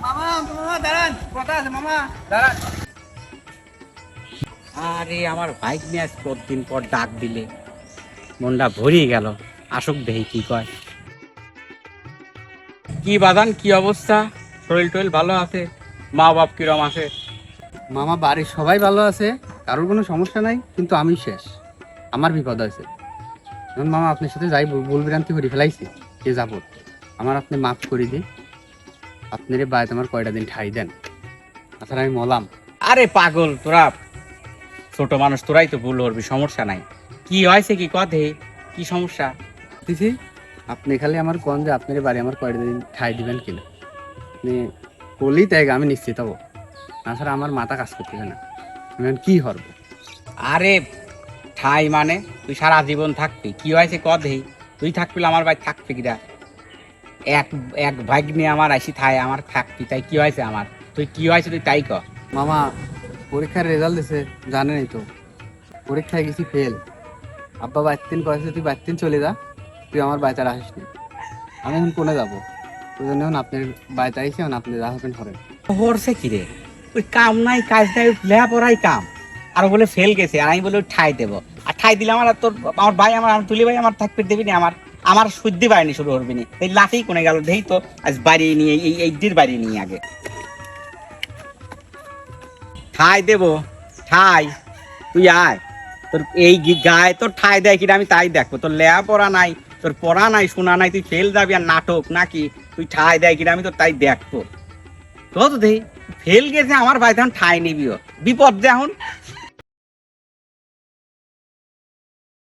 মামা মামা দাঁড়ান, কথা আছে মামা, দাঁড়ান। আরে আমার বাইক নিয়ে আজ কতদিন পর ডাক দিলে মনটা ভরিয়ে গেল। আসুক দেখি কি কয়। কি বাদান, কি অবস্থা? শরীর টরীর ভালো আছে? মা বাপ কিরম আছে? মামা বাড়ির সবাই ভালো আছে, কারোর কোনো সমস্যা নাই, কিন্তু আমি শেষ, আমার বিপদ আছে। এখন মামা আপনার সাথে যাই ভুল ভ্রান্তি করে ফেলাইছি, কে যাব, আমার আপনি মাফ করে দিন। আপনার বাড়িতে আমার কয়টা দিন ঠাই দেন, তাছাড়া আমি মলাম। আরে পাগল তোরা, ছোট মানুষ, তোরাই তো ভুল করবি, সমস্যা নাই। কি হয়েছে কি কথা, কি সমস্যা? দিছি, আপনি খালি আমার কোন যে আপনার বাড়ি আমার কয়টা দিন ঠাই দিবেন কিনা, আপনি বলি তাই আমি নিশ্চিত হবো, তাছাড়া আমার মাথা কাজ করতেছে না, আমি এখন কি হরবো। আরে ঠাই মানে তুই সারা জীবন থাকবি? কি হয়েছে কদেই, তুই থাকবি আমার ভাই থাকবি কিরা? এক এক ভাগ নিয়ে আমার আসি থাই আমার থাকবি, তাই কি হয়েছে আমার? তুই কি হয়েছে তুই তাই ক। মামা পরীক্ষার রেজাল্ট দিছে, জানেনই তো, পরীক্ষায় গেছি ফেল। আব্বা বাইতিন কয়েছে তুই বাইতিন চলে যা, তুই আমার বাড়িতে আসিস নি। আমি এখন কোনে যাবো, ওই জন্য এখন আপনার বাড়িতে আইসি, এখন আপনি যা হবেন করেন। হরছে কি রে? ওই কাম নাই কাজ নাই, লেখাপড়াই কাম। আর বলে ফেল গেছে, আর আমি বলে ওই ঠাই দেবো, আর ঠাই দিলে আমার আর তোর আমার ভাই আমার তুলি ভাই আমার থাকতে দেবি না, আমার আমার সহ্য পায়নি, শুরু করবি না। এই লাঠি কোনে গেল দেই তো, আজ বাড়ি নিয়ে এই দির বাড়ি নিয়ে আগে ঠাই দেবো। ঠাই তুই আয়, তোর এই গায়ে তোর ঠাই দেয় কিনা আমি তাই দেখবো। তোর লেয়া পড়া নাই, তোর পড়া নাই, শোনা নাই, তুই ফেল যাবি আর নাটক নাকি? তুই ঠাই দেয় কিনা আমি তোর তাই দেখবো। তো দেই ফেল গেছে আমার ভাই, তখন ঠাই নিবিও, বিপদ যে এখন।